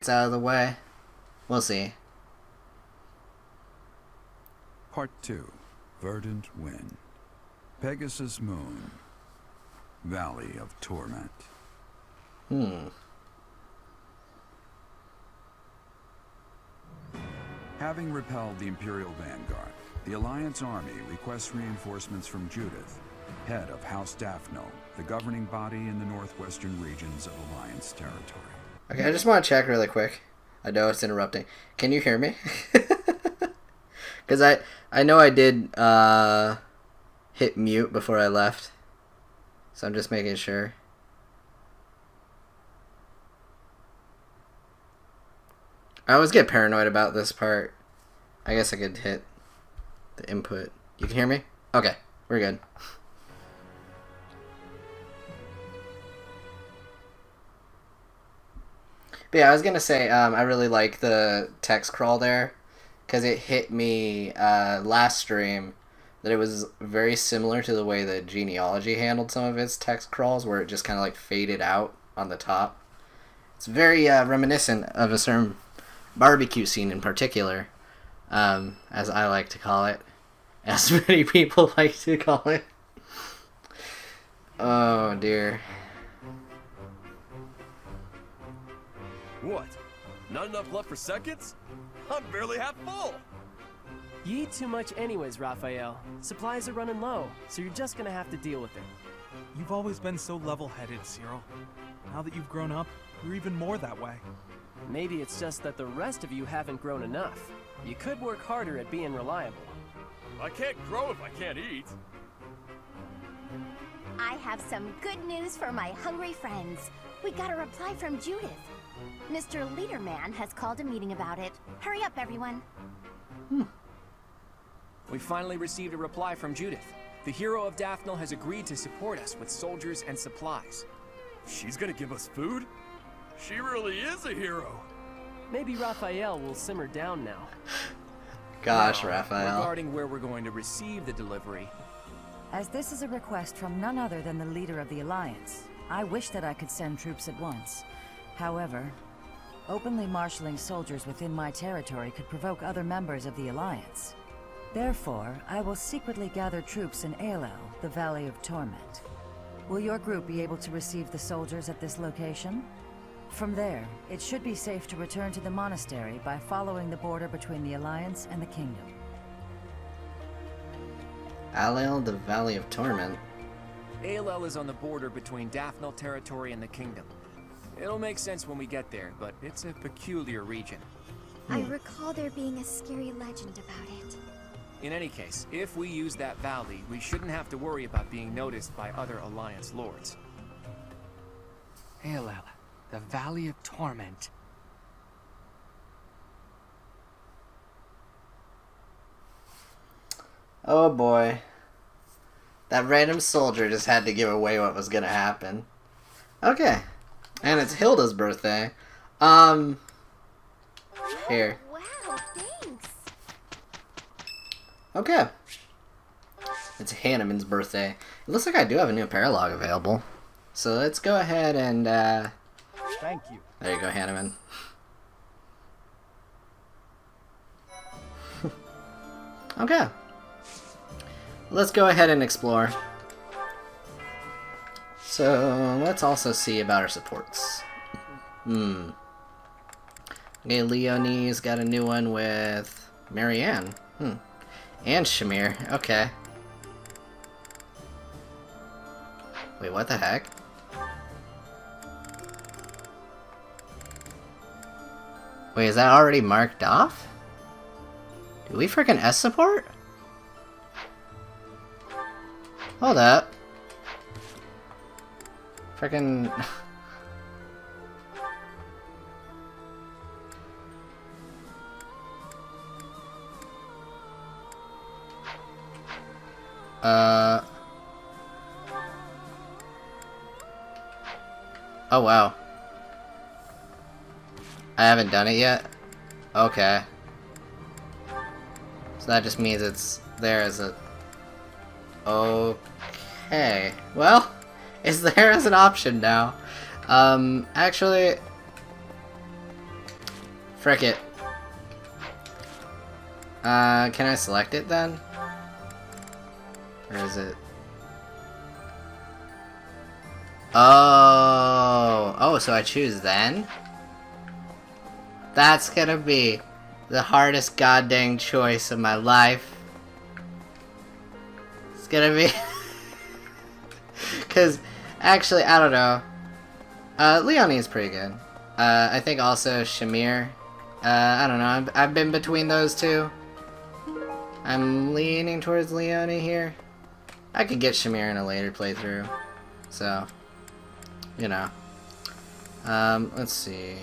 It's out of the way. We'll see. Part 2. Verdant Wind. Pegasus Moon. Valley of Torment. Having repelled the Imperial Vanguard, the Alliance Army requests reinforcements from Judith, head of House Daphno, the governing body in the northwestern regions of Alliance territory. Okay, I just want to check really quick. I know it's interrupting. Can you hear me? Because I know I did hit mute before I left. So I'm just making sure. I always get paranoid about this part. I guess I could hit the input. You can hear me? Okay, we're good. But yeah, I was gonna say, I really like the text crawl there, because it hit me last stream that it was very similar to the way that Genealogy handled some of its text crawls, where it just kind of like faded out on the top. It's very reminiscent of a certain barbecue scene in particular, as I like to call it, as many people like to call it. Oh dear. What? Not enough left for seconds? I'm barely half full! You eat too much anyways, Raphael. Supplies are running low, so you're just gonna have to deal with it. You've always been so level-headed, Cyril. Now that you've grown up, you're even more that way. Maybe it's just that the rest of you haven't grown enough. You could work harder at being reliable. I can't grow if I can't eat. I have some good news for my hungry friends. We got a reply from Judith. Mr. Leaderman has called a meeting about it. Hurry up, everyone. We finally received a reply from Judith. The hero of Daphnel has agreed to support us with soldiers and supplies. She's gonna give us food? She really is a hero. Maybe Raphael will simmer down now. Gosh, Now, Raphael. Regarding where we're going to receive the delivery, As this is a request from none other than the leader of the Alliance, I wish that I could send troops at once. However, openly marshaling soldiers within my territory could provoke other members of the Alliance. Therefore, I will secretly gather troops in Aelel, the Valley of Torment. Will your group be able to receive the soldiers at this location? From there, it should be safe to return to the monastery by following the border between the Alliance and the Kingdom. Aelel, the Valley of Torment. Aelel is on the border between Daphnel territory and the Kingdom. It'll make sense when we get there, but it's a peculiar region. I recall there being a scary legend about it. In any case, if we use that valley, we shouldn't have to worry about being noticed by other Alliance lords. Aelel, the Valley of Torment. Oh boy. That random soldier just had to give away what was gonna happen. Okay. And it's Hilda's birthday. Here. Wow, thanks. Okay. It's Hanneman's birthday. It looks like I do have a new paralog available. So let's go ahead and, Thank you. there you go, Hanneman. Okay. Let's go ahead and explore. So, let's also see about our supports. Okay, Leonie's got a new one with Marianne. And Shamir. Okay. Wait, what the heck? Wait, is that already marked off? Do we freaking S support? Hold up. Freaking... Oh wow. I haven't done it yet? Okay. So that just means it's there as a... Okay. Well, it's there as an option now. Actually... Frick it. Can I select it then? Or is it? Oh, so I choose then? That's gonna be the hardest goddamn choice of my life. It's gonna be... Because, actually, I don't know. Leonie's pretty good. I think also Shamir. I don't know, I've been between those two. I'm leaning towards Leonie here. I could get Shamir in a later playthrough. So, you know. Let's see.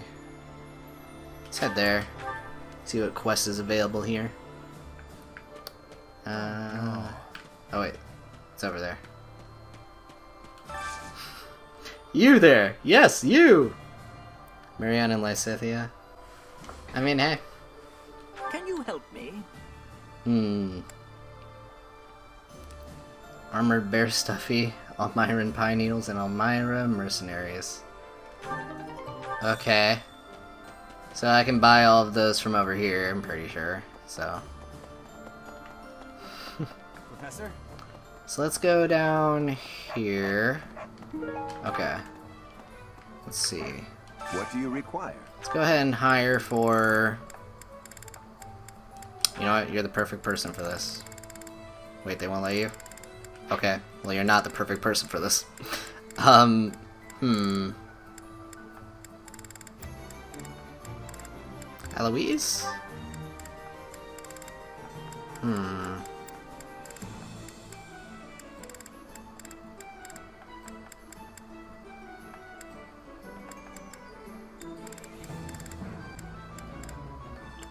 Let's head there. See what quest is available here. Oh wait. It's over there. You there! Yes, you! Marianne and Lysithia. I mean, hey. Can you help me? Armored Bear Stuffy, Almyran Pine Needles, and Almyra Mercenaries. Okay. So I can buy all of those from over here, I'm pretty sure. So. Professor? So let's go down here. Okay. Let's see. What do you require? Let's go ahead and hire for... You know what? You're the perfect person for this. Wait, they won't let you? Okay. Well, you're not the perfect person for this. Eloise?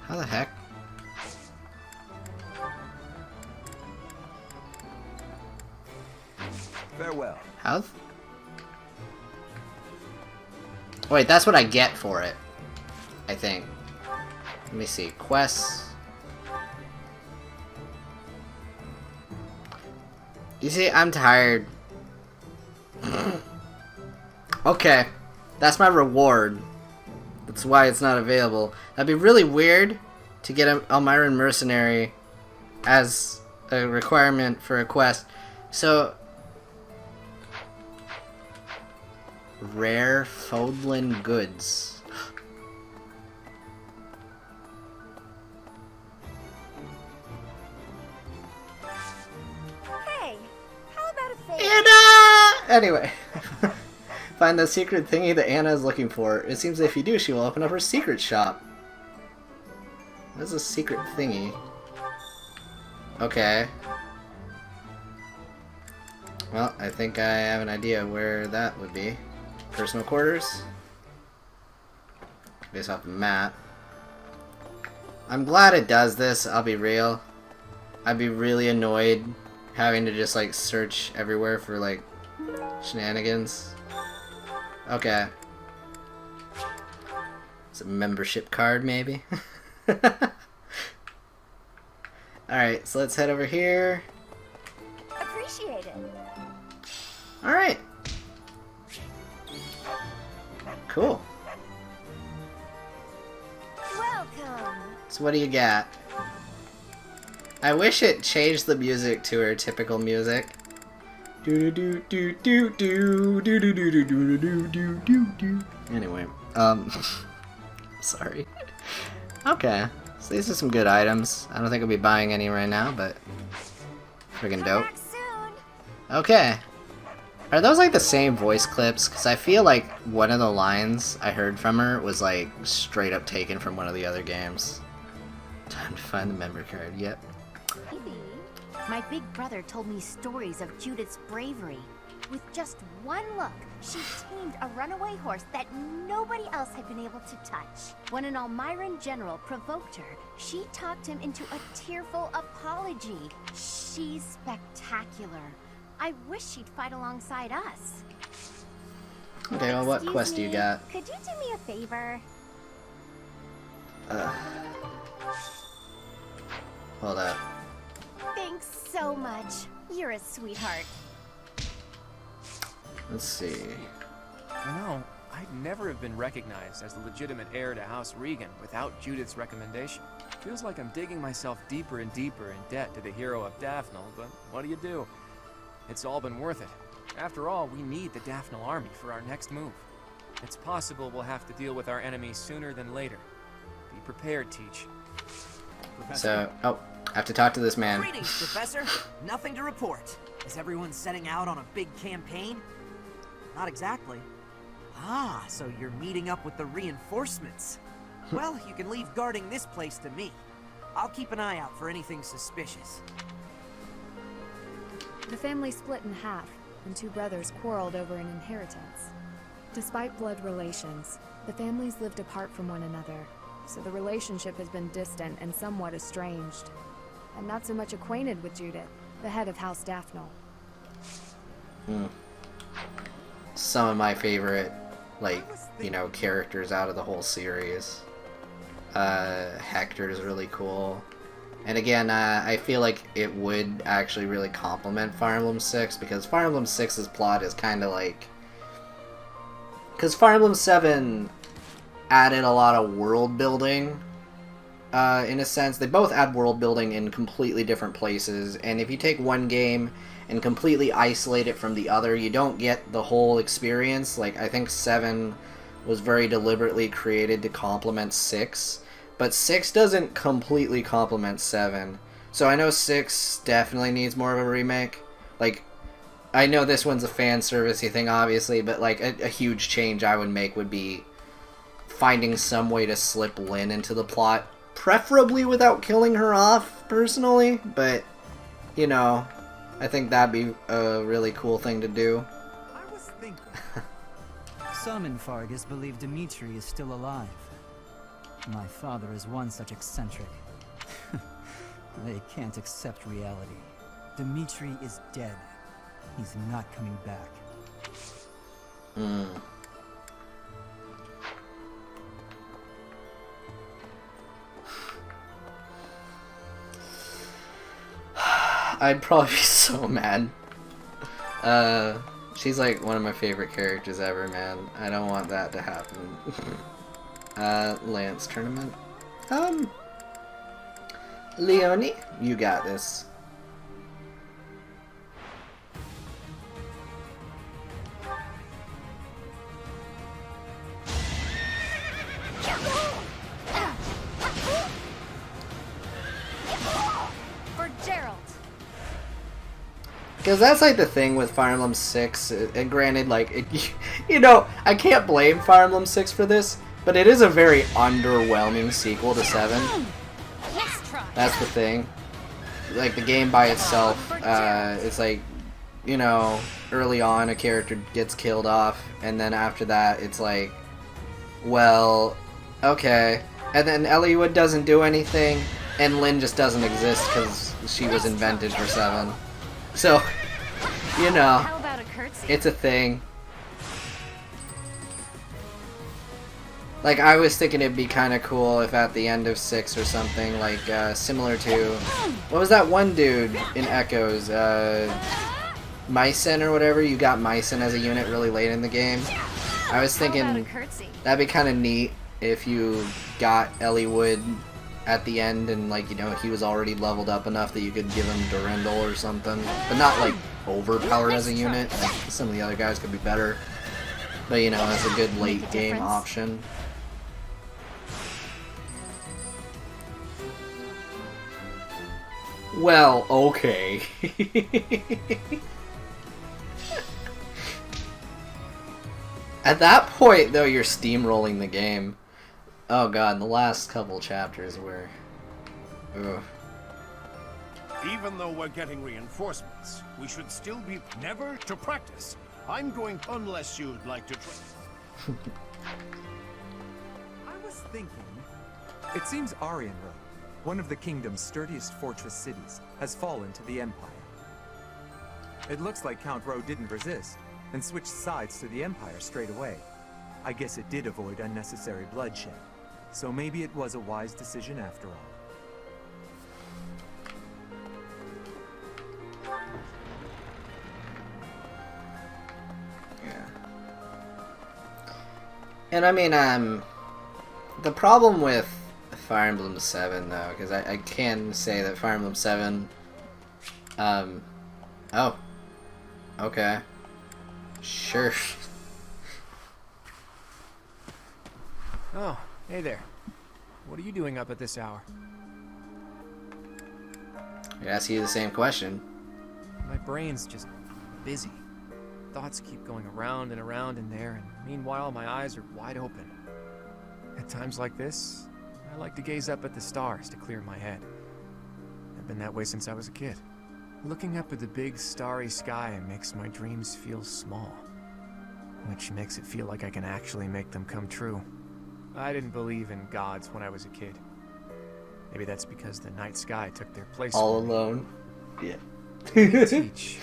How the heck? Farewell. How? Wait, that's what I get for it. I think. Let me see. Quests. You see, I'm tired. Okay. That's my reward. That's why it's not available. That'd be really weird to get an Almyran Mercenary as a requirement for a quest. So... Rare Fodlan goods. Hey, how about a favor? Anna! Anyway. Find the secret thingy that Anna is looking for. It seems if you do, she will open up her secret shop. What is a secret thingy? Okay. Well, I think I have an idea where that would be. Personal quarters. Based off the map. I'm glad it does this, I'll be real. I'd be really annoyed having to just like search everywhere for like shenanigans. Okay. It's a membership card maybe. Alright, so let's head over here. Appreciate it. Alright. Cool. Welcome. So what do you got? I wish it changed the music to her typical music. Anyway, sorry. Okay, so these are some good items. I don't think I'll be buying any right now, but friggin' dope. Okay. Are those like the same voice clips? Because I feel like one of the lines I heard from her was like straight up taken from one of the other games. Time to find the member card, yep. My big brother told me stories of Judith's bravery. With just one look, she tamed a runaway horse that nobody else had been able to touch. When an Almyran general provoked her, she talked him into a tearful apology. She's spectacular. I wish she'd fight alongside us. Okay, well, what quest do you got? Could you do me a favor? Hold up. Thanks so much. You're a sweetheart. Let's see. I know. I'd never have been recognized as the legitimate heir to House Regan without Judith's recommendation. Feels like I'm digging myself deeper and deeper in debt to the hero of Daphnel, but what do? It's all been worth it. After all, we need the Daphnel army for our next move. It's possible we'll have to deal with our enemies sooner than later. Be prepared, Teach. So, oh, I have to talk to this man. Greetings, Professor. Nothing to report. Is everyone setting out on a big campaign? Not exactly. Ah, so you're meeting up with the reinforcements. Well, you can leave guarding this place to me. I'll keep an eye out for anything suspicious. The family split in half, and two brothers quarreled over an inheritance. Despite blood relations, the families lived apart from one another, so the relationship has been distant and somewhat estranged. I'm not so much acquainted with Judith, the head of House Daphnel. Some of my favorite, like, you know, characters out of the whole series. Hector's really cool. And again, I feel like it would actually really complement Fire Emblem 6, because Fire Emblem 6's plot is kind of like... Because Fire Emblem 7 added a lot of world building, in a sense. They both add world building in completely different places, and if you take one game and completely isolate it from the other, you don't get the whole experience. Like, I think 7 was very deliberately created to complement 6, but 6 doesn't completely complement 7. So I know 6 definitely needs more of a remake. Like, I know this one's a fan servicey thing, obviously, but like a huge change I would make would be finding some way to slip Lynn into the plot, preferably without killing her off, personally, but, you know, I think that'd be a really cool thing to do. I was thinking. Some in Fargus believe Dimitri is still alive. My father is one such eccentric. They can't accept reality. Dimitri is dead. He's not coming back. I'd probably be so mad. She's like one of my favorite characters ever, man. I don't want that to happen. Lance tournament. Leonie, you got this. For Gerald. Because that's like the thing with Fire Emblem 6, and granted, like, you know, I can't blame Fire Emblem 6 for this, but it is a very underwhelming sequel to 7. That's the thing. Like, the game by itself, it's like, you know, early on a character gets killed off, and then after that it's like, well, okay. And then Eliwood doesn't do anything, and Lynn just doesn't exist because she was invented for 7. So, you know, it's a thing. Like, I was thinking it'd be kind of cool if at the end of 6 or something, like, similar to... What was that one dude in Echoes? Mycen or whatever? You got Mycen as a unit really late in the game. I was thinking that'd be kind of neat if you got Eliwood at the end and, like, you know, he was already leveled up enough that you could give him Durandal or something. But not, like, overpowered as a unit. Like, some of the other guys could be better. But, you know, as a good late game option. Well, okay. At that point, though, you're steamrolling the game. Oh god, the last couple chapters were... Ugh. Even though we're getting reinforcements, we should still be never to practice. I'm going unless you'd like to try. I was thinking... It seems Arianrod, one of the kingdom's sturdiest fortress cities, has fallen to the Empire. It looks like Count Ro didn't resist, and switched sides to the Empire straight away. I guess it did avoid unnecessary bloodshed, so maybe it was a wise decision after all. And I mean, the problem with Fire Emblem 7, though, because I can say that Fire Emblem 7, oh, okay, sure. Oh, hey there. What are you doing up at this hour? I ask you the same question. My brain's just busy. Thoughts keep going around and around in there, and meanwhile my eyes are wide open. At times like this, I like to gaze up at the stars to clear my head. I've been that way since I was a kid. Looking up at the big starry sky makes my dreams feel small, which makes it feel like I can actually make them come true. I didn't believe in gods when I was a kid. Maybe that's because the night sky took their place. All alone? Yeah. Teach.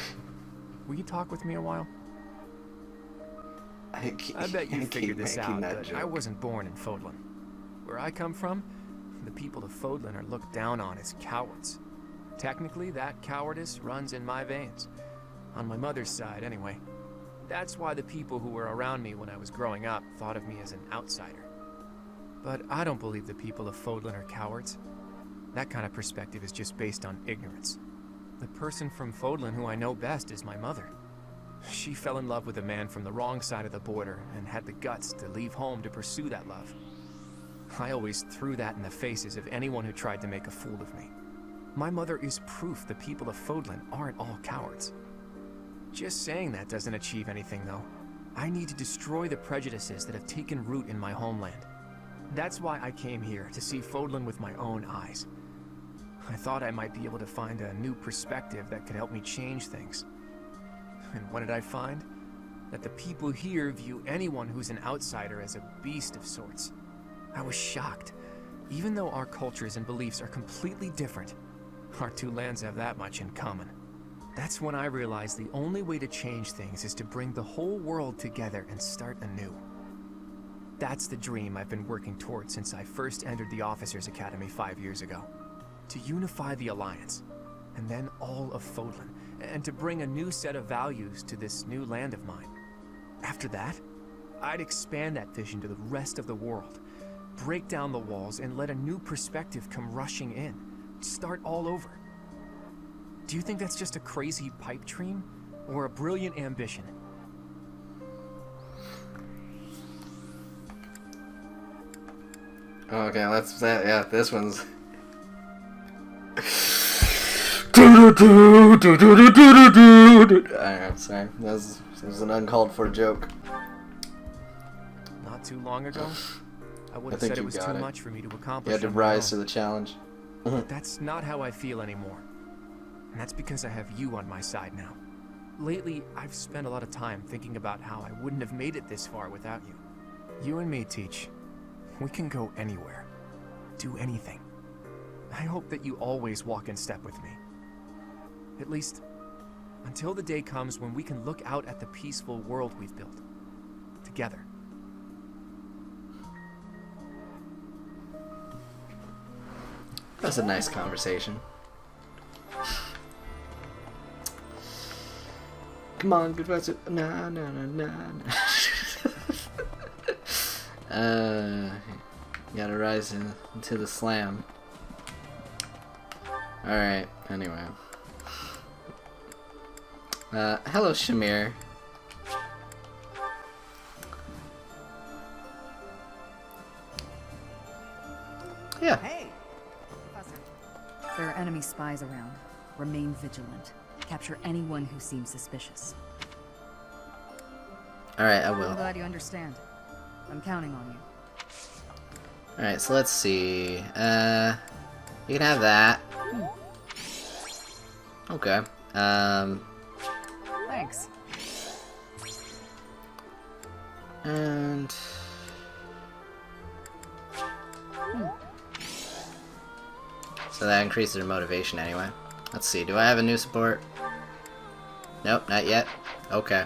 Will you talk with me a while? I bet you figured this out, but I wasn't born in Fodlan. Where I come from, the people of Fodlan are looked down on as cowards. Technically, that cowardice runs in my veins. On my mother's side, anyway. That's why the people who were around me when I was growing up thought of me as an outsider. But I don't believe the people of Fodlan are cowards. That kind of perspective is just based on ignorance. The person from Fodlan who I know best is my mother. She fell in love with a man from the wrong side of the border and had the guts to leave home to pursue that love. I always threw that in the faces of anyone who tried to make a fool of me. My mother is proof the people of Fodlan aren't all cowards. Just saying that doesn't achieve anything, though. I need to destroy the prejudices that have taken root in my homeland. That's why I came here, to see Fodlan with my own eyes. I thought I might be able to find a new perspective that could help me change things. And what did I find? That the people here view anyone who's an outsider as a beast of sorts. I was shocked. Even though our cultures and beliefs are completely different, our two lands have that much in common. That's when I realized the only way to change things is to bring the whole world together and start anew. That's the dream I've been working towards since I first entered the Officers Academy 5 years ago. To unify the Alliance, and then all of Fodlan, and to bring a new set of values to this new land of mine. After that, I'd expand that vision to the rest of the world, break down the walls, and let a new perspective come rushing in. Start all over. Do you think that's just a crazy pipe dream, or a brilliant ambition? Okay, let's yeah, this one's I'm sorry. That was an uncalled for joke. Not too long ago, I would have said it was too much for me to accomplish. You had to rise to the challenge. But that's not how I feel anymore. And that's because I have you on my side now. Lately, I've spent a lot of time thinking about how I wouldn't have made it this far without you. You and me, Teach. We can go anywhere. Do anything. I hope that you always walk in step with me. At least, until the day comes when we can look out at the peaceful world we've built. Together. That's a nice conversation. Come on, Professor. Nah, nah, nah, nah, nah. Gotta rise into the slam. Alright, anyway. Hello, Shamir. Yeah. Hey, Professor. There are enemy spies around. Remain vigilant. Capture anyone who seems suspicious. Alright, I will. I'm glad you understand. I'm counting on you. Alright, so let's see. You can have that. Okay. Thanks. And... So that increases their motivation anyway. Let's see, do I have a new support? Nope, not yet. Okay.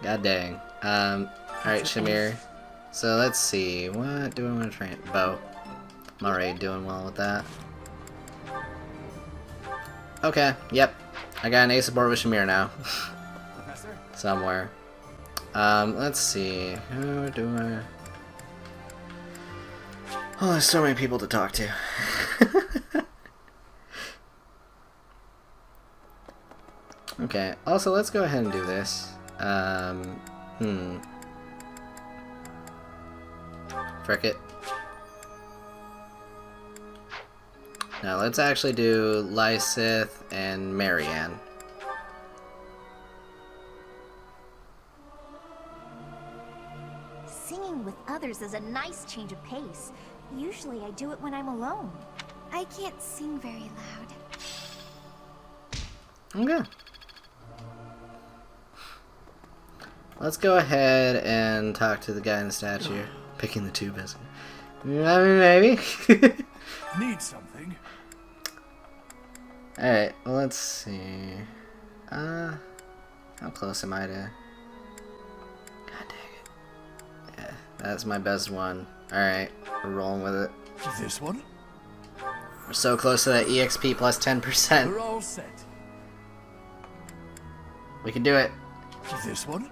God dang. Alright, Shamir. So let's see, what do I want to train? Bow. I'm already doing well with that. Okay, yep. I got an A support with Shamir now. Professor? Somewhere. Let's see. Who do I... Oh, there's so many people to talk to. Okay, also let's go ahead and do this. Frick it. Now let's actually do Lysith and Marianne. Singing with others is a nice change of pace. Usually I do it when I'm alone. I can't sing very loud. Okay. Let's go ahead and talk to the guy in the statue. Picking the tube, isn't it? I mean, maybe. Need something? Alright, well, let's see. How close am I to... God dang it. Yeah, that's my best one. Alright, we're rolling with it. This one? We're so close to that EXP plus 10%. We're all set. We can do it. This one?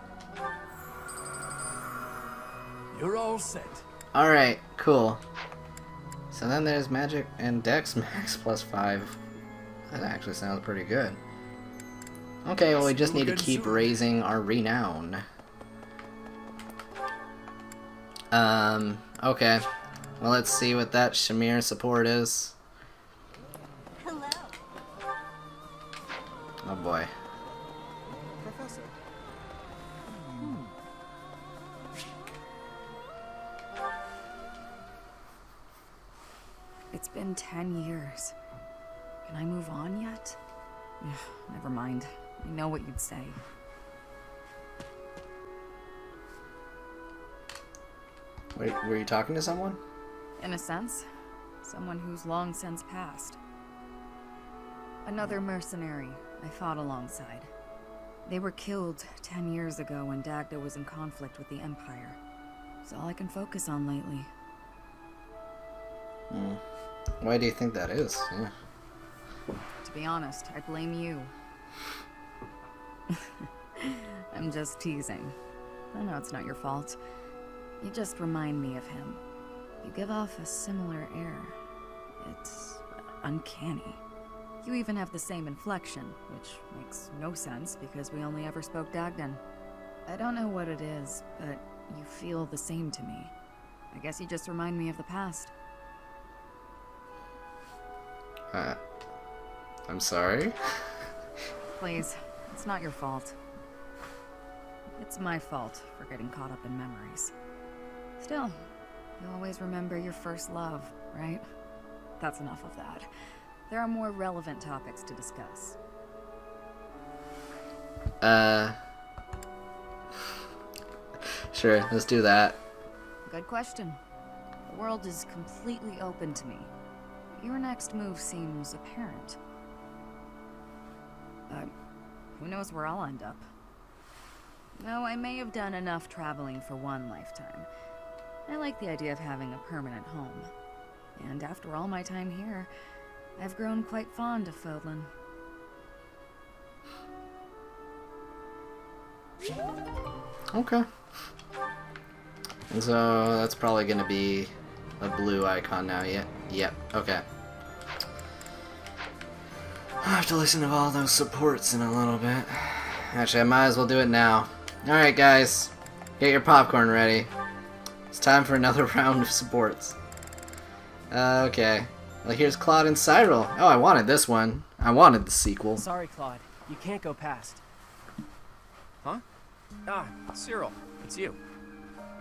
You're all set. Alright, cool. So then there's magic and dex max plus 5. That actually sounds pretty good. Okay, well we just need to keep raising our renown. Okay. Well, let's see what that Shamir support is. Hello. Oh boy. Professor. It's been 10 years. Can I move on yet? Never mind. I know what you'd say. Wait, were you talking to someone? In a sense. Someone who's long since passed. Another mercenary I fought alongside. They were killed 10 years ago when Dagda was in conflict with the Empire. It's all I can focus on lately. Why do you think that is? Yeah. To be honest, I blame you. I'm just teasing. I know it's not your fault. You just remind me of him. You give off a similar air. It's uncanny. You even have the same inflection, which makes no sense because we only ever spoke Dagdan. I don't know what it is, but you feel the same to me. I guess you just remind me of the past. I'm sorry? Please, it's not your fault. It's my fault for getting caught up in memories. Still, you always remember your first love, right? That's enough of that. There are more relevant topics to discuss. Sure, let's do that. Good question. The world is completely open to me. Your next move seems apparent. But who knows where I'll end up. Though I may have done enough traveling for one lifetime, I like the idea of having a permanent home. And after all my time here, I've grown quite fond of Fodlan. Okay. And so that's probably gonna be a blue icon now, yeah? Yep, okay. I'll have to listen to all those supports in a little bit. Actually, I might as well do it now. Alright guys, get your popcorn ready. It's time for another round of supports. Okay. Well, here's Claude and Cyril. Oh, I wanted this one. I wanted the sequel. Sorry, Claude. You can't go past. Huh? Ah, Cyril, it's you.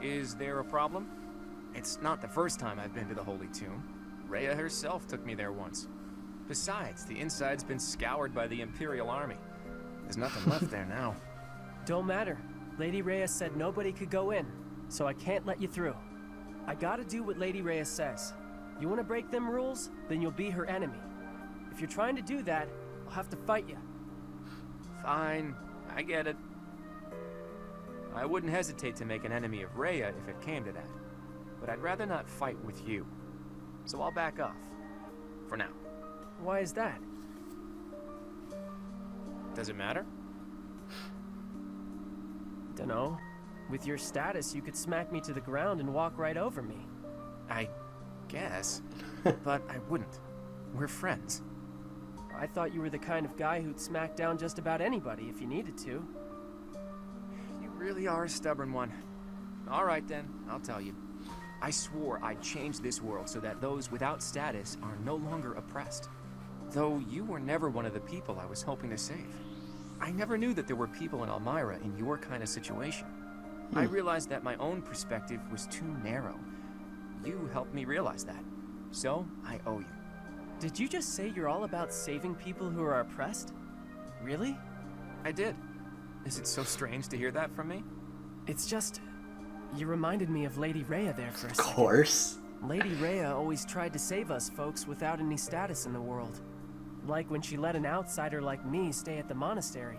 Is there a problem? It's not the first time I've been to the Holy Tomb. Rhea herself took me there once. Besides, the inside's been scoured by the Imperial Army. There's nothing left there now. Don't matter. Lady Rhea said nobody could go in, so I can't let you through. I gotta do what Lady Rhea says. You wanna break them rules? Then you'll be her enemy. If you're trying to do that, I'll have to fight you. Fine, I get it. I wouldn't hesitate to make an enemy of Rhea if it came to that. But I'd rather not fight with you. So I'll back off. For now. Why is that? Does it matter? Dunno. With your status, you could smack me to the ground and walk right over me. I guess. But I wouldn't. We're friends. I thought you were the kind of guy who'd smack down just about anybody if you needed to. You really are a stubborn one. Alright then, I'll tell you. I swore I'd change this world so that those without status are no longer oppressed. Though you were never one of the people I was hoping to save. I never knew that there were people in Elmira in your kind of situation. I realized that my own perspective was too narrow. You helped me realize that. So, I owe you. Did you just say you're all about saving people who are oppressed? Really? I did. Is it so strange to hear that from me? It's just... you reminded me of Lady Rhea there for a second. Of course. Lady Rhea always tried to save us folks without any status in the world. Like when she let an outsider like me stay at the monastery.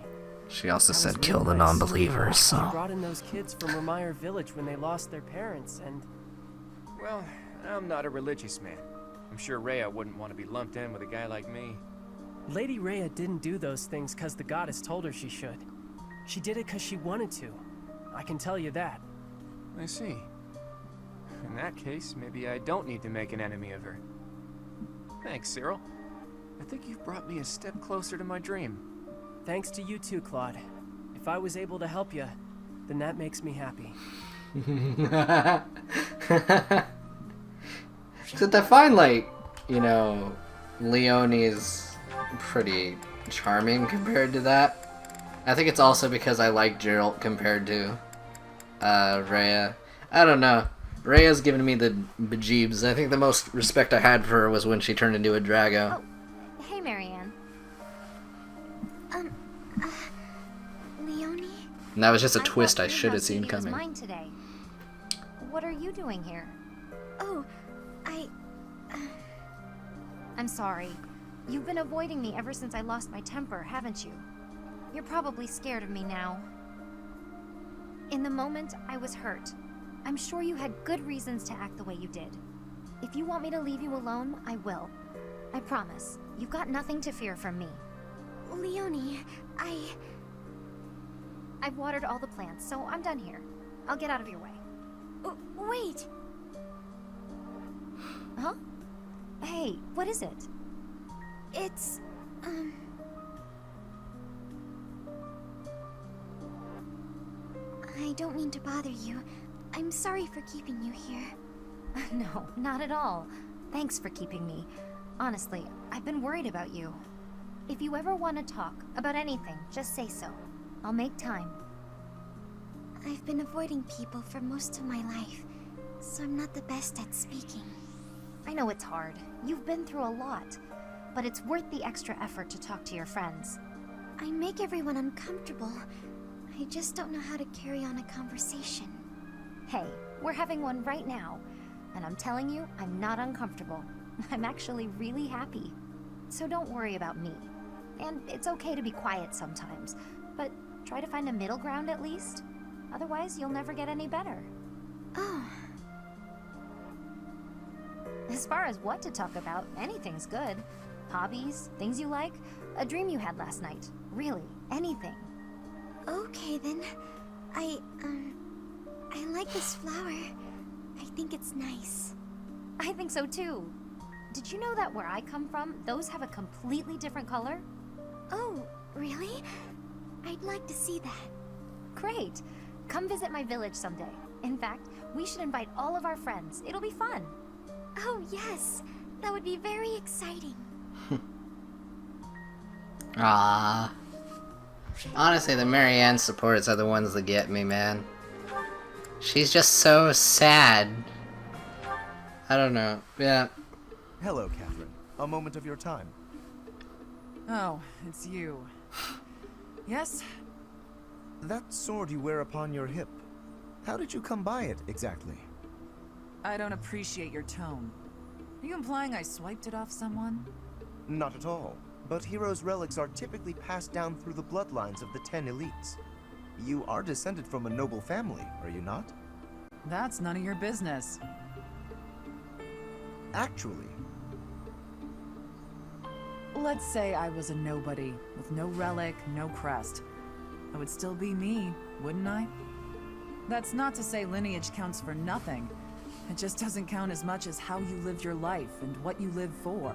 She also said kill the non-believers, She so... brought in those kids from Remire village when they lost their parents, and... Well, I'm not a religious man. I'm sure Rhea wouldn't want to be lumped in with a guy like me. Lady Rhea didn't do those things because the goddess told her she should. She did it because she wanted to. I can tell you that. I see. In that case, maybe I don't need to make an enemy of her. Thanks, Cyril. I think you've brought me a step closer to my dream. Thanks to you too, Claude. If I was able to help you, then that makes me happy. Except I find, like, you know, Leonie's pretty charming compared to that. I think it's also because I like Geralt compared to Rhea. I don't know. Rhea's given me the bejeebs. I think the most respect I had for her was when she turned into a Drago. Oh, hey, Marianne. Leonie? And that was just a twist I thought should have seen Greenhouse coming. was mine today. What are you doing here? Oh, I'm sorry. You've been avoiding me ever since I lost my temper, haven't you? You're probably scared of me now. In the moment, I was hurt. I'm sure you had good reasons to act the way you did. If you want me to leave you alone, I will. I promise. You've got nothing to fear from me. Leonie, I've watered all the plants, so I'm done here. I'll get out of your way. Wait! Huh? Hey, what is it? It's, I don't mean to bother you. I'm sorry for keeping you here. No, not at all. Thanks for keeping me. Honestly, I've been worried about you. If you ever want to talk about anything, just say so. I'll make time. I've been avoiding people for most of my life, so I'm not the best at speaking. I know it's hard. You've been through a lot, but it's worth the extra effort to talk to your friends. I make everyone uncomfortable. I just don't know how to carry on a conversation. Hey, we're having one right now, and I'm telling you, I'm not uncomfortable. I'm actually really happy. So don't worry about me. And it's okay to be quiet sometimes, but try to find a middle ground at least. Otherwise, you'll never get any better. Oh. As far as what to talk about, anything's good. Hobbies, things you like, a dream you had last night. Really, anything. Okay, then. I like this flower. I think it's nice. I think so too. Did you know that where I come from, those have a completely different color? Oh, really? I'd like to see that. Great. Come visit my village someday. In fact, we should invite all of our friends. It'll be fun. Oh, yes. That would be very exciting. Ah. Honestly, the Marianne supports are the ones that get me, man. She's just so sad. I don't know. Yeah. Hello, Catherine. A moment of your time. Oh, it's you. Yes? That sword you wear upon your hip. How did you come by it, exactly? I don't appreciate your tone. Are you implying I swiped it off someone? Not at all. But heroes' relics are typically passed down through the bloodlines of the 10 elites. You are descended from a noble family, are you not? That's none of your business. Actually. Let's say I was a nobody, with no relic, no crest. I would still be me, wouldn't I? That's not to say lineage counts for nothing. It just doesn't count as much as how you lived your life and what you live for.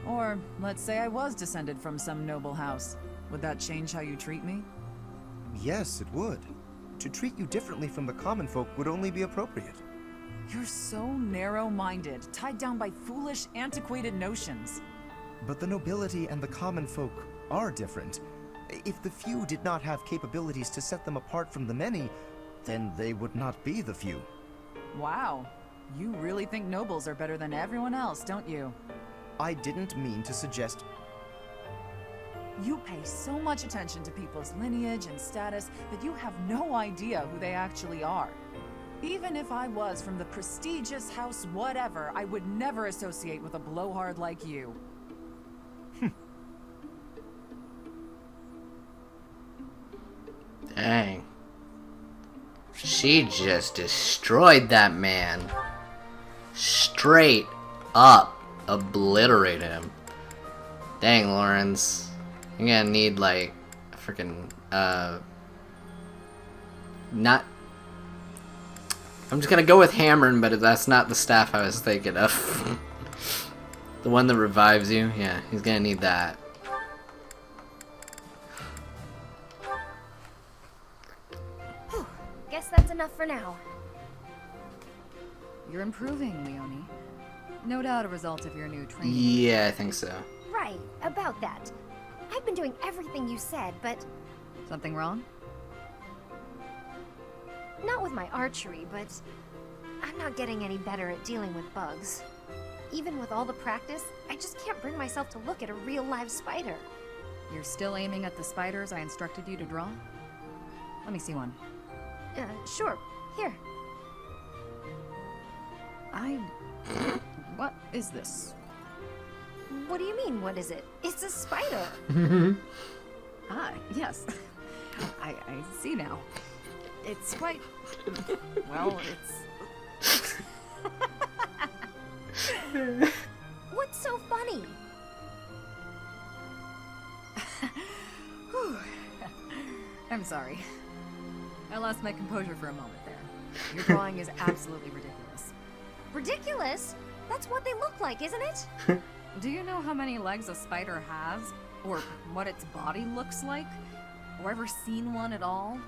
Or, let's say I was descended from some noble house. Would that change how you treat me? Yes, it would. To treat you differently from the common folk would only be appropriate. You're so narrow-minded, tied down by foolish, antiquated notions. But the nobility and the common folk are different. If the few did not have capabilities to set them apart from the many, then they would not be the few. Wow. You really think nobles are better than everyone else, don't you? I didn't mean to suggest... You pay so much attention to people's lineage and status that you have no idea who they actually are. Even if I was from the prestigious house whatever, I would never associate with a blowhard like you. Dang. She just destroyed that man. Straight up obliterated him. Dang, Lawrence. You're gonna need, like, a freaking, not... I'm just gonna go with hammering, but that's not the staff I was thinking of. The one that revives you? Yeah, he's gonna need that. Whew. Guess that's enough for now. You're improving, Leonie. No doubt a result of your new training. Yeah, I think so. Right, about that. I've been doing everything you said, but... Something wrong? Not with my archery, but... I'm not getting any better at dealing with bugs. Even with all the practice, I just can't bring myself to look at a real live spider. You're still aiming at the spiders I instructed you to draw? Let me see one. Sure. Here. What is this? What do you mean, what is it? It's a spider! Ah, yes. I see now. It's quite... well, it's... What's so funny? I'm sorry. I lost my composure for a moment there. Your drawing is absolutely ridiculous. Ridiculous? That's what they look like, isn't it? Do you know how many legs a spider has? Or what its body looks like? Or ever seen one at all?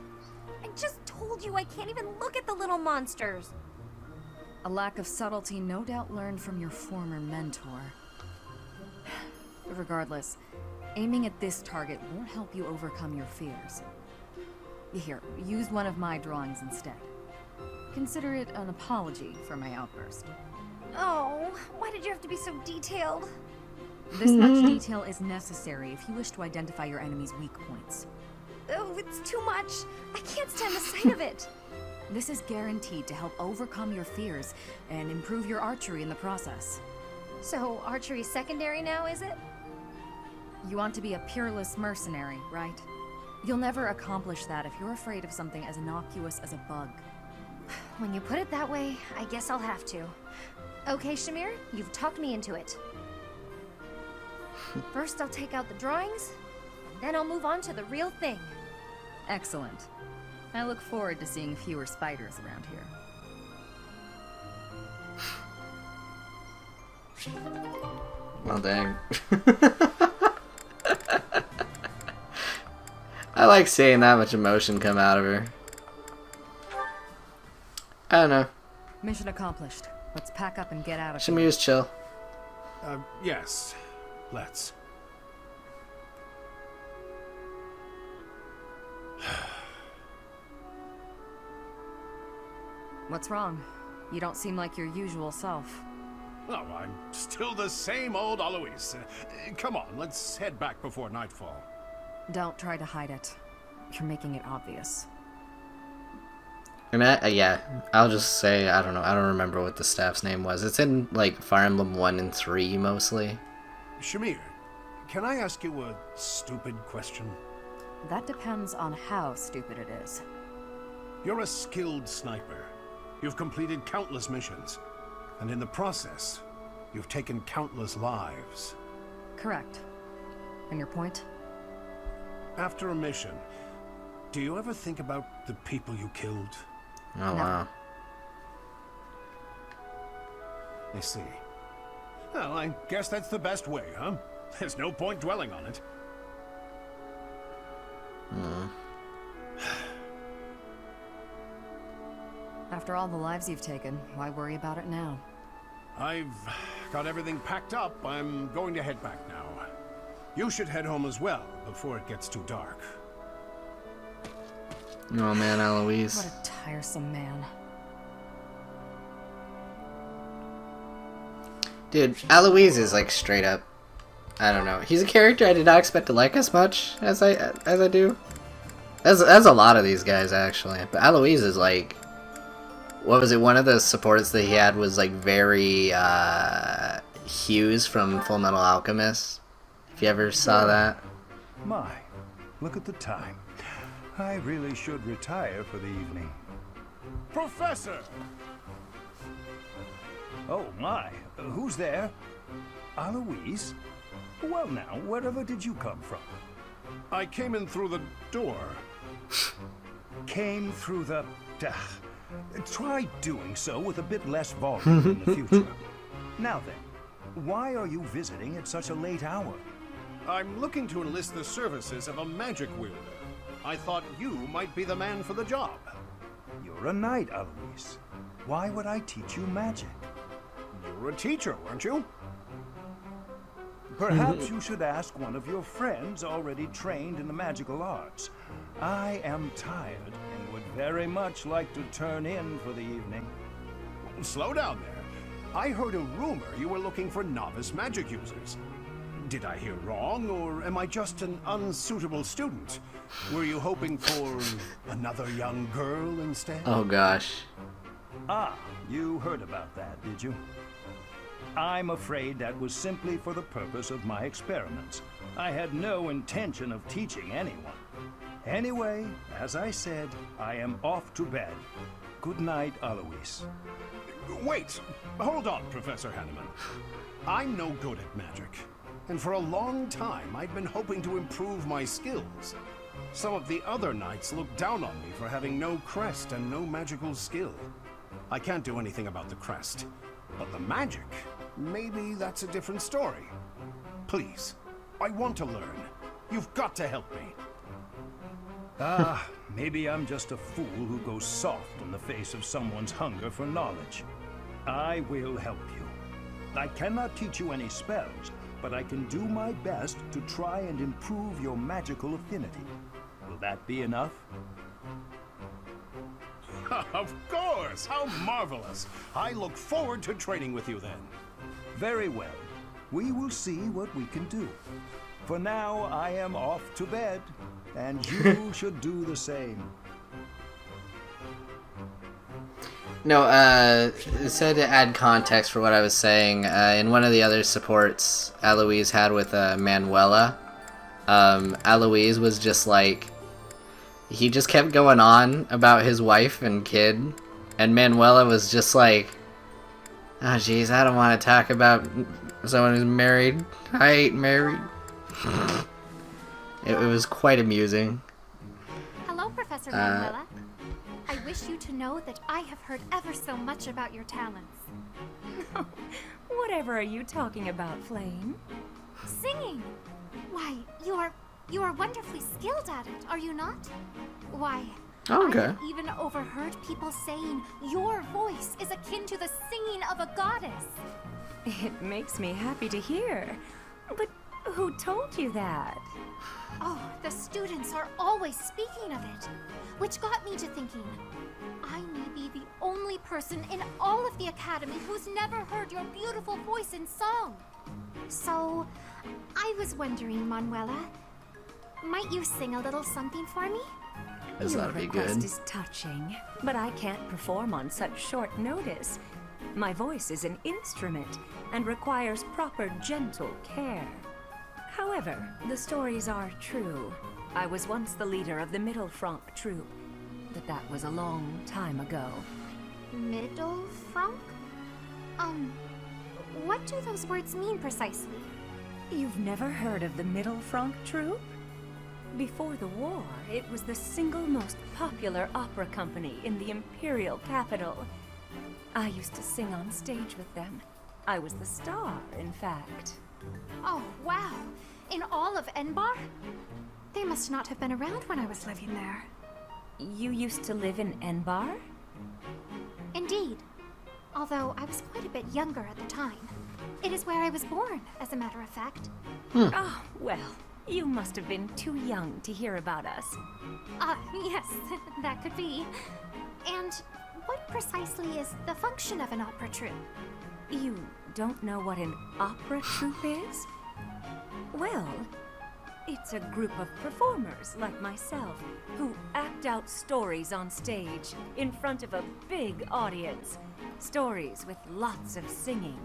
I just told you I can't even look at the little monsters. A lack of subtlety no doubt learned from your former mentor. Regardless, aiming at this target won't help you overcome your fears. Here, use one of my drawings instead. Consider it an apology for my outburst. Oh, why did you have to be so detailed? This much detail is necessary if you wish to identify your enemy's weak points. Oh, it's too much. I can't stand the sight of it. This is guaranteed to help overcome your fears and improve your archery in the process. So, archery's secondary now, is it? You want to be a peerless mercenary, right? You'll never accomplish that if you're afraid of something as innocuous as a bug. When you put it that way, I guess I'll have to. Okay, Shamir, you've talked me into it. First, I'll take out the drawings, and then I'll move on to the real thing. Excellent. I look forward to seeing fewer spiders around here. Well, dang. I like seeing that much emotion come out of her. I don't know. Mission accomplished. Let's pack up and get out of here. Shamir's chill. Yes. Let's. What's wrong? You don't seem like your usual self. Oh, I'm still the same old Alois. Come on, let's head back before nightfall. Don't try to hide it. You're making it obvious. And yeah, I'll just say, I don't know, I don't remember what the staff's name was. It's in, like, Fire Emblem 1 and 3, mostly. Shamir, can I ask you a stupid question? That depends on how stupid it is. You're a skilled sniper. You've completed countless missions. And in the process, you've taken countless lives. Correct. And your point? After a mission, do you ever think about the people you killed? Oh, wow. I see. Well, I guess that's the best way, huh? There's no point dwelling on it. After all the lives you've taken, why worry about it now? I've got everything packed up. I'm going to head back now. You should head home as well, before it gets too dark. Oh man, Eloise. What a tiresome man. Dude, Eloise is like straight up, I don't know. He's a character I did not expect to like as much as I do. As a lot of these guys actually. But Eloise is like, what was it? One of the supports that he had was like very Hughes from Full Metal Alchemist. If you ever saw that. My, look at the time. I really should retire for the evening. Professor! Oh my, who's there? Eloise? Well now, wherever did you come from? I came in through the door. Came through the... try doing so with a bit less volume in the future. Now then, why are you visiting at such a late hour? I'm looking to enlist the services of a magic wielder. I thought you might be the man for the job. You're a knight, Eloise. Why would I teach you magic? You were a teacher, weren't you? Perhaps you should ask one of your friends already trained in the magical arts. I am tired and would very much like to turn in for the evening. Slow down there. I heard a rumor you were looking for novice magic users. Did I hear wrong, or am I just an unsuitable student? Were you hoping for another young girl instead? Oh gosh. Ah, you heard about that, did you? I'm afraid that was simply for the purpose of my experiments. I had no intention of teaching anyone. Anyway, as I said, I am off to bed. Good night, Eloise. Wait! Hold on, Professor Hanneman. I'm no good at magic. And for a long time, I'd been hoping to improve my skills. Some of the other knights looked down on me for having no crest and no magical skill. I can't do anything about the crest. But the magic, maybe that's a different story. Please, I want to learn. You've got to help me. Ah, maybe I'm just a fool who goes soft in the face of someone's hunger for knowledge. I will help you. I cannot teach you any spells, but I can do my best to try and improve your magical affinity. Will that be enough? Of course! How marvelous! I look forward to training with you then. Very well. We will see what we can do. For now, I am off to bed, and you should do the same. No, it said to add context for what I was saying. In one of the other supports Eloise had with Manuela, Eloise was just like, he just kept going on about his wife and kid, and Manuela was just like, oh jeez, I don't want to talk about someone who's married. I ain't married. It was quite amusing. Hello, Professor Manuela. I wish you to know that I have heard ever so much about your talents. Whatever are you talking about, Flame? Singing! Why, you are wonderfully skilled at it, are you not? Why, okay. I have even overheard people saying your voice is akin to the singing of a goddess. It makes me happy to hear. But who told you that? Oh, the students are always speaking of it, which got me to thinking, I may be the only person in all of the academy who's never heard your beautiful voice in song. So, I was wondering, Manuela, might you sing a little something for me? Your request is touching, but I can't perform on such short notice. My voice is an instrument and requires proper gentle care. However, the stories are true. I was once the leader of the Middle Franc troop, but that was a long time ago. Middle Franc? What do those words mean precisely? You've never heard of the Middle Franc troop? Before the war, it was the single most popular opera company in the imperial capital. I used to sing on stage with them. I was the star, in fact. Oh, wow. In all of Enbar? They must not have been around when I was living there. You used to live in Enbar? Indeed. Although I was quite a bit younger at the time. It is where I was born, as a matter of fact. Oh, well, you must have been too young to hear about us. Yes, that could be. And what precisely is the function of an opera troupe? You don't know what an opera troupe is? Well, it's a group of performers like myself who act out stories on stage in front of a big audience. Stories with lots of singing.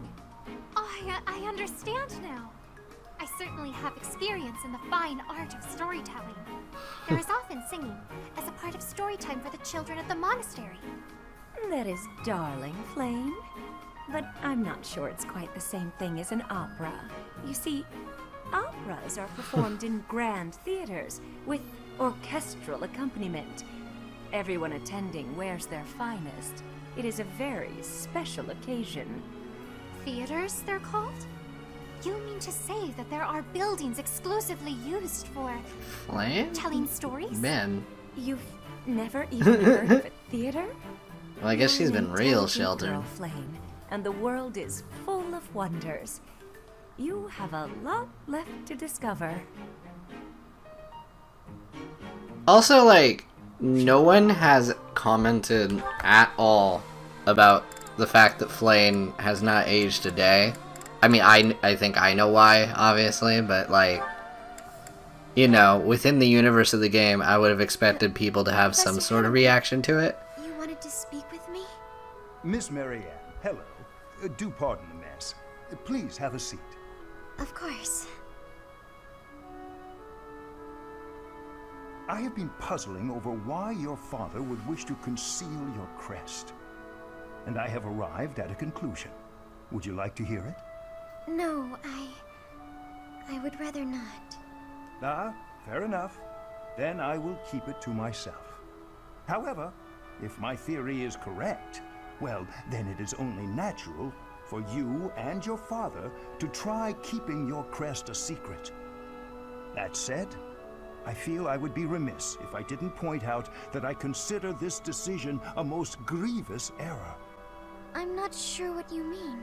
Oh, I understand now. I certainly have experience in the fine art of storytelling. There is often singing as a part of story time for the children at the monastery. That is darling, Flame. But I'm not sure it's quite the same thing as an opera. You see, operas are performed in grand theaters with orchestral accompaniment. Everyone attending wears their finest. It is a very special occasion. Theaters, they're called? You mean to say that there are buildings exclusively used for... Flame? Telling stories? Man. You've never even heard of a theater? Well, I guess she's been real sheltered. Girl, Flame, and the world is full of wonders. You have a lot left to discover. Also, like, no one has commented at all about the fact that Flame has not aged a day. I mean, I think I know why, obviously, but, like, you know, within the universe of the game, I would have expected people to have some sort of reaction to it. You wanted to speak with me? Miss Marianne, hello. Do pardon the mess. Please have a seat. Of course. I have been puzzling over why your father would wish to conceal your crest. And I have arrived at a conclusion. Would you like to hear it? No, I would rather not. Ah, fair enough. Then I will keep it to myself. However, if my theory is correct, well, then it is only natural for you and your father to try keeping your crest a secret. That said, I feel I would be remiss if I didn't point out that I consider this decision a most grievous error. I'm not sure what you mean.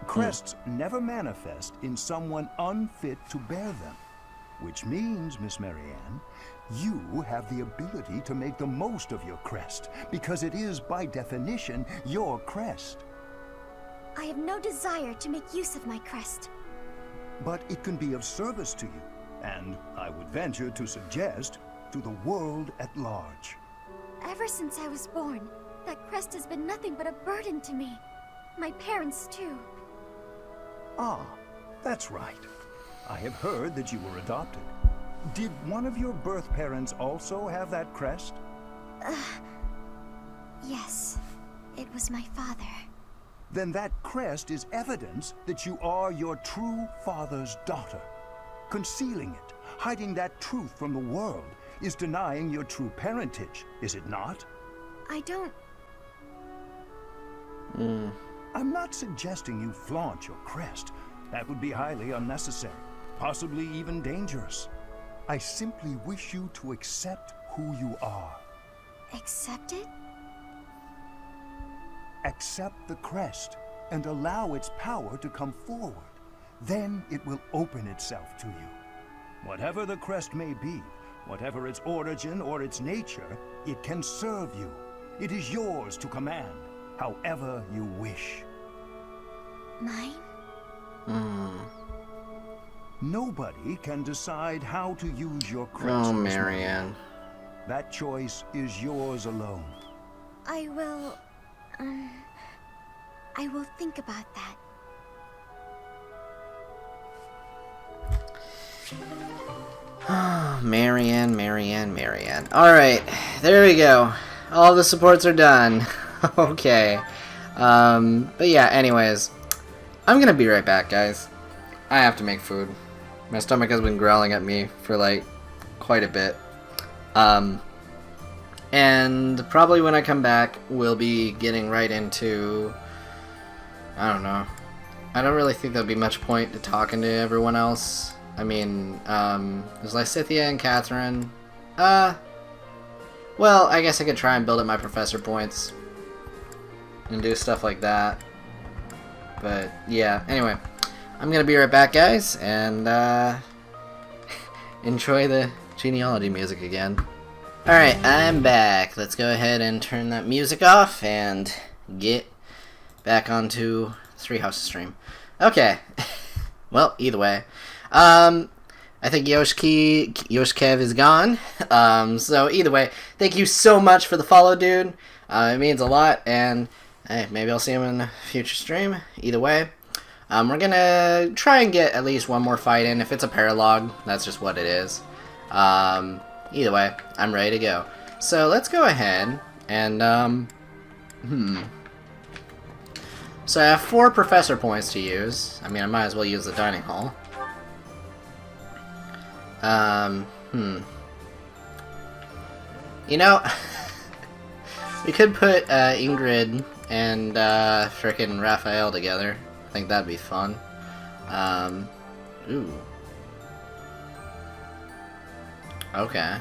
Crests never manifest in someone unfit to bear them. Which means, Miss Marianne, you have the ability to make the most of your crest, because it is, by definition, your crest. I have no desire to make use of my crest. But it can be of service to you, and I would venture to suggest, to the world at large. Ever since I was born, that crest has been nothing but a burden to me. My parents, too. Ah, that's right. I have heard that you were adopted. Did one of your birth parents also have that crest? Yes. It was my father. Then that crest is evidence that you are your true father's daughter. Concealing it, hiding that truth from the world, is denying your true parentage, is it not? I don't... I'm not suggesting you flaunt your crest. That would be highly unnecessary, possibly even dangerous. I simply wish you to accept who you are. Accept it? Accept the crest and allow its power to come forward. Then it will open itself to you. Whatever the crest may be, whatever its origin or its nature, it can serve you. It is yours to command, however you wish. Mine? Nobody can decide how to use your crest. Oh, Marianne. That choice is yours alone. I will think about that. Marianne. Alright, there we go. All the supports are done. Okay. But yeah, anyways. I'm gonna be right back, guys. I have to make food. My stomach has been growling at me for like quite a bit. And probably when I come back, we'll be getting right into, I don't know. I don't really think there'll be much point to talking to everyone else. I mean, there's Lysithea and Catherine. Well, I guess I could try and build up my professor points and do stuff like that. But yeah, anyway, I'm gonna be right back, guys, and enjoy the genealogy music again. Alright, I'm back. Let's go ahead and turn that music off and get back onto Three Houses stream. Okay. Well, either way. I think Yoshkev is gone. So either way, thank you so much for the follow, dude. It means a lot, and hey, maybe I'll see him in a future stream. Either way. We're gonna try and get at least one more fight in. If it's a paralog, that's just what it is. Either way, I'm ready to go. So let's go ahead and, So I have 4 professor points to use. I mean, I might as well use the dining hall. You know, we could put Ingrid and frickin' Raphael together. I think that'd be fun. Ooh. Okay.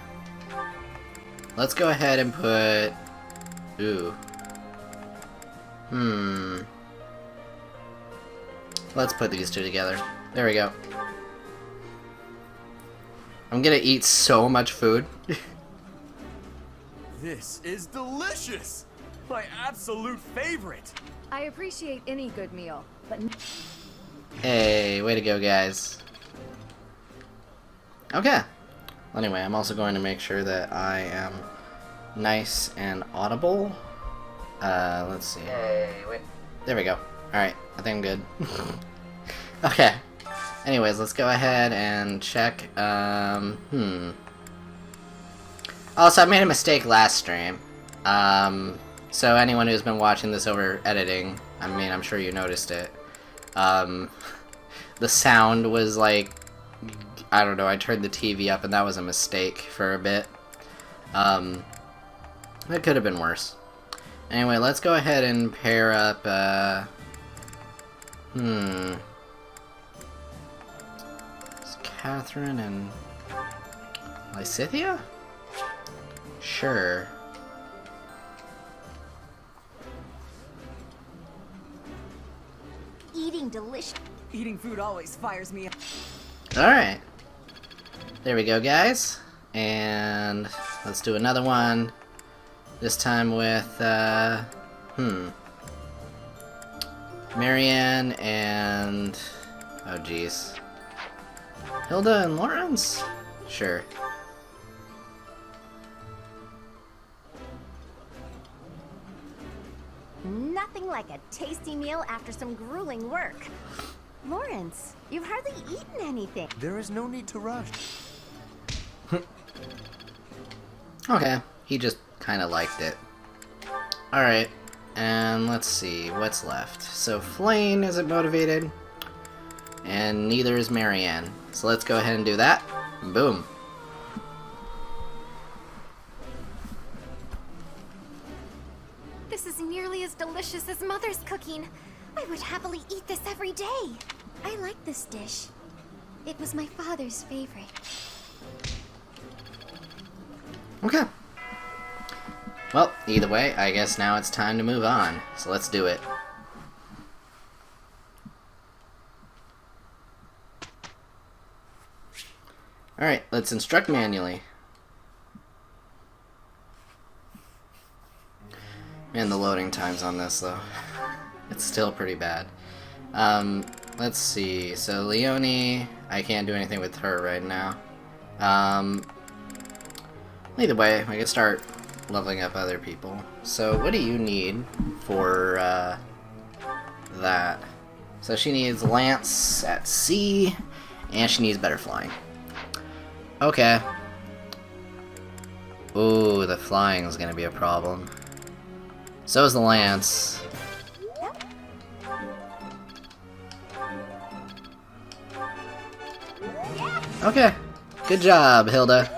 Let's go ahead and put... Ooh. Let's put these two together. There we go. I'm gonna eat so much food. This is delicious! My absolute favorite! I appreciate any good meal, but... Hey, way to go, guys. Okay. Anyway, I'm also going to make sure that I am nice and audible. Let's see. Hey, wait. There we go. Alright, I think I'm good. Okay. Anyways, let's go ahead and check. Also, I made a mistake last stream. So anyone who's been watching this over editing, I mean, I'm sure you noticed it. The sound was like, I don't know, I turned the TV up and that was a mistake for a bit. It could have been worse. Anyway, let's go ahead and pair up, It's Catherine and Lysithea? Sure. Eating delicious. Eating food always fires me up. Alright. There we go, guys. And let's do another one. This time with, Marianne and... Oh, jeez. Hilda and Lawrence? Sure. Nothing like a tasty meal after some grueling work. Lawrence, you've hardly eaten anything. There is no need to rush. Okay, he just kind of liked it. Alright, and let's see, what's left? So Flane isn't motivated, and neither is Marianne. So let's go ahead and do that. Boom. This is nearly as delicious as Mother's cooking. I would happily eat this every day. I like this dish. It was my father's favorite. Okay. Well, either way, I guess now it's time to move on. So let's do it. Alright, let's instruct manually. Man, the loading times on this, though. It's still pretty bad. Let's see. So, Leonie, I can't do anything with her right now. Either way, I can start leveling up other people. So, what do you need for, that? So, she needs Lance at sea, and she needs better flying. Okay. Ooh, the flying is gonna be a problem. So is the Lance. Yeah! Okay. Good job, Hilda.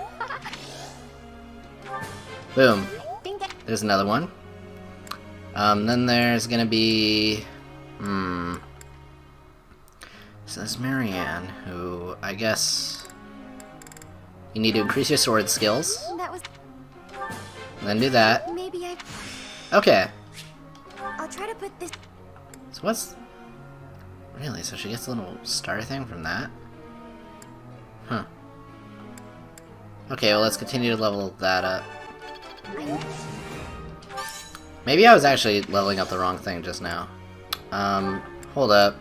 Boom. There's another one. Then there's gonna be... So there's Marianne, who I guess... You need to increase your sword skills. That was... Then do that. Maybe I... Okay. I'll try to put this... So what's... Really? So she gets a little star thing from that? Huh. Okay, well let's continue to level that up. Maybe I was actually leveling up the wrong thing just now. Hold up.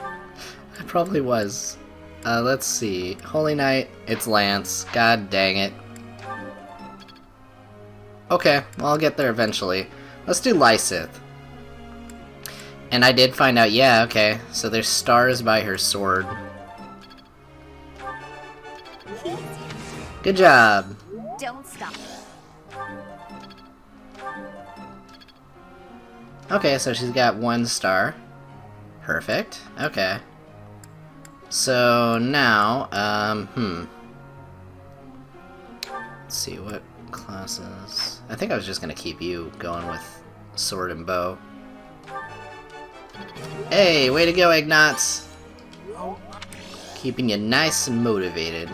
I probably was. Let's see. Holy Knight, it's Lance. God dang it. Okay, well I'll get there eventually. Let's do Lysith. And I did find out, yeah, okay, so there's stars by her sword. Good job. Don't stop. Okay, so she's got 1 star. Perfect. Okay. So now, let's see, what classes? I think I was just gonna keep you going with sword and bow. Hey, way to go, Ignatz! Keeping you nice and motivated.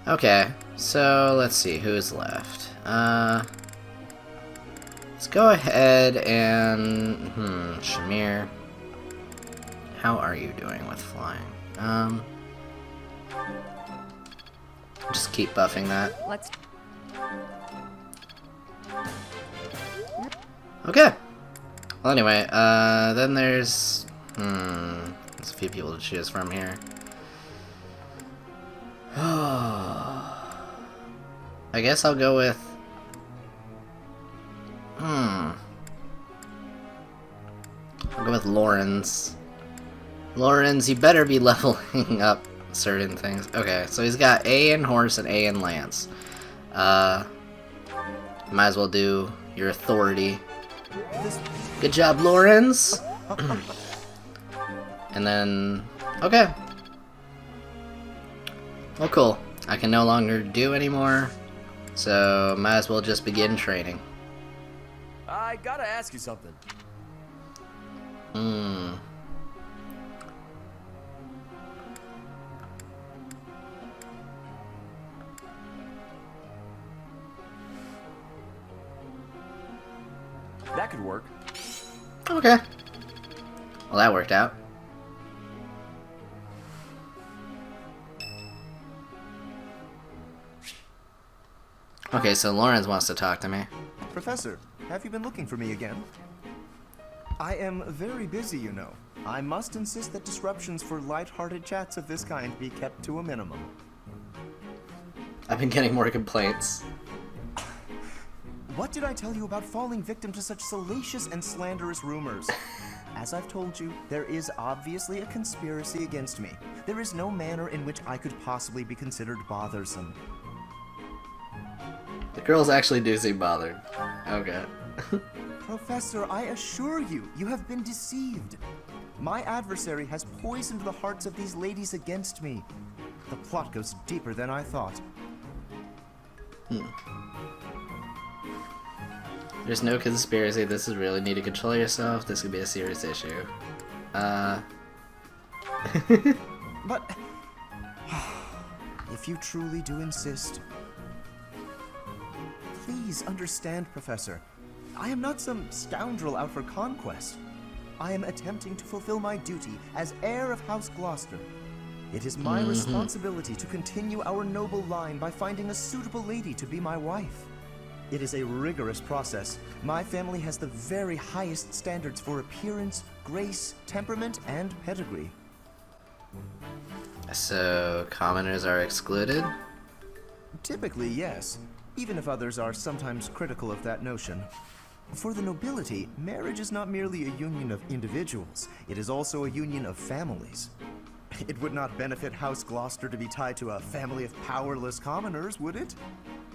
Okay, so let's see, who's left? Let's go ahead and... Shamir. How are you doing with flying? Just keep buffing that. Let's... Okay. Well, anyway, then there's... There's a few people to choose from here. I guess I'll go with... I'll go with Lawrence. Lawrence, you better be leveling up certain things. Okay, so he's got A in Horse and A in Lance. Might as well do your authority. Good job, Lawrence! And then... Okay. Well, cool. I can no longer do anymore, so might as well just begin training. I gotta ask you something. That could work. Okay. Well, that worked out. Okay, so Lawrence wants to talk to me. Professor, have you been looking for me again? I am very busy, you know. I must insist that disruptions for light-hearted chats of this kind be kept to a minimum. I've been getting more complaints. What did I tell you about falling victim to such salacious and slanderous rumors? As I've told you, there is obviously a conspiracy against me. There is no manner in which I could possibly be considered bothersome. The girls actually do seem bothered. Okay. Professor, I assure you, you have been deceived. My adversary has poisoned the hearts of these ladies against me. The plot goes deeper than I thought. There's no conspiracy. This is really need to control yourself. This could be a serious issue. But... if you truly do insist... Please understand, Professor. I am not some scoundrel out for conquest. I am attempting to fulfill my duty as heir of House Gloucester. It is my responsibility to continue our noble line by finding a suitable lady to be my wife. It is a rigorous process. My family has the very highest standards for appearance, grace, temperament, and pedigree. So, commoners are excluded? Typically, yes. Even if others are sometimes critical of that notion. For the nobility, marriage is not merely a union of individuals, it is also a union of families. It would not benefit House Gloucester to be tied to a family of powerless commoners, would it?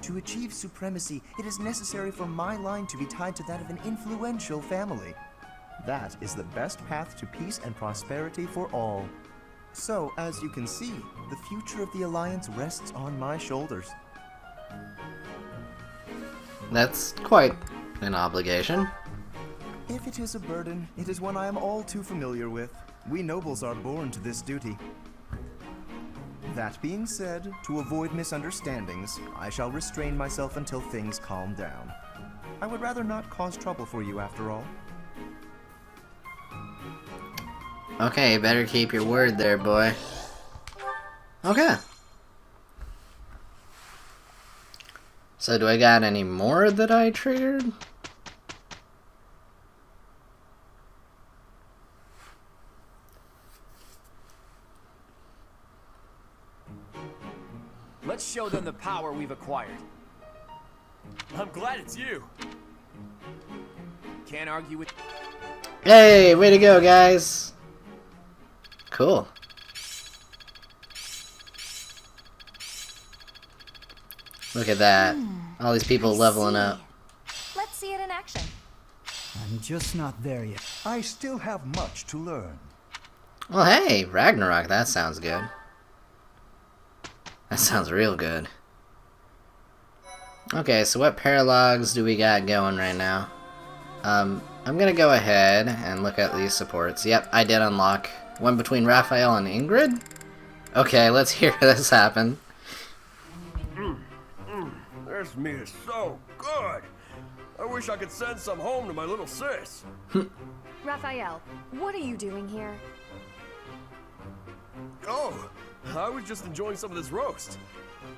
To achieve supremacy, it is necessary for my line to be tied to that of an influential family. That is the best path to peace and prosperity for all. So, as you can see, the future of the Alliance rests on my shoulders. That's quite an obligation. If it is a burden, it is one I am all too familiar with. We nobles are born to this duty. That being said, to avoid misunderstandings, I shall restrain myself until things calm down. I would rather not cause trouble for you after all. Okay, better keep your word there, boy. Okay. So do I got any more that I triggered? Let's show them the power we've acquired. I'm glad it's you. Can't argue with... Hey, way to go, guys. Cool. Look at that. All these people leveling up. Let's see it in action. I'm just not there yet. I still have much to learn. Well, hey, Ragnarok, that sounds good. That sounds real good. Okay, so what paralogs do we got going right now? I'm gonna go ahead and look at these supports. Yep, I did unlock one between Raphael and Ingrid. Okay, let's hear this happen. This meat is so good. I wish I could send some home to my little sis. Raphael, what are you doing here? Oh, I was just enjoying some of this roast.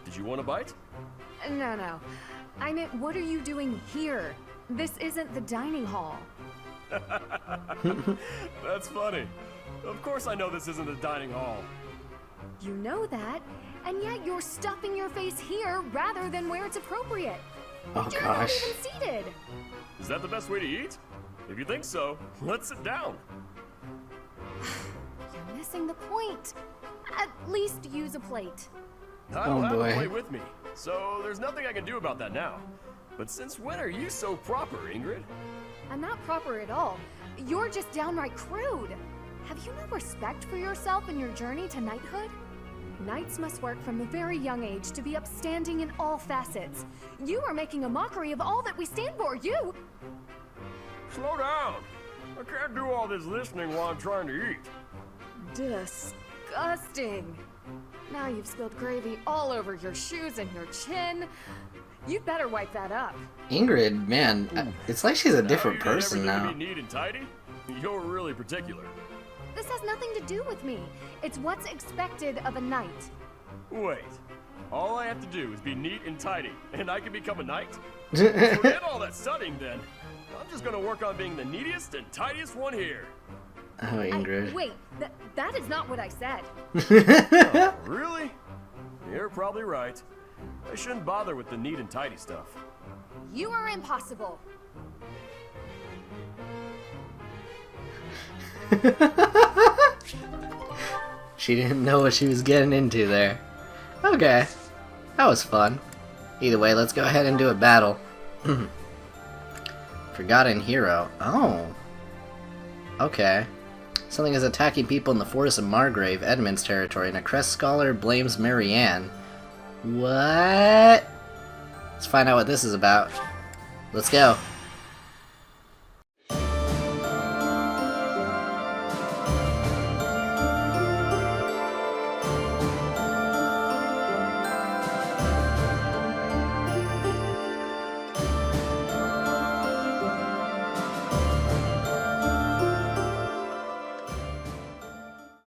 Did you want a bite? No. I meant, what are you doing here? This isn't the dining hall. That's funny. Of course I know this isn't the dining hall. You know that, and yet you're stuffing your face here rather than where it's appropriate. Oh, You're gosh. not even seated. Is that the best way to eat? If you think so, let's sit down. You're missing the point. At least use a plate. I don't have boy. a plate with me, so there's nothing I can do about that now. But since when are you so proper, Ingrid? I'm not proper at all. You're just downright crude. Have you no respect for yourself in your journey to knighthood? Knights must work from a very young age to be upstanding in all facets. You are making a mockery of all that we stand for. You... Slow down. I can't do all this listening while I'm trying to eat. Disgusting. Now you've spilled gravy all over your shoes and your chin. You'd better wipe that up. Ingrid, man, it's like she's a different person now. To be neat and tidy? You're really particular. This has nothing to do with me. It's what's expected of a knight. Wait. All I have to do is be neat and tidy, and I can become a knight? Forget all that studying then. I'm just gonna work on being the neatest and tidiest one here. Oh, Ingrid. Wait, that is not what I said. Oh, really? You're probably right. I shouldn't bother with the neat and tidy stuff. You are impossible. She didn't know what she was getting into there. Okay. That was fun. Either way, let's go ahead and do a battle. Forgotten hero. Oh. Okay. Something is attacking people in the forest of Margrave, Edmund's territory, and a crest scholar blames Marianne. What? Let's find out what this is about. Let's go.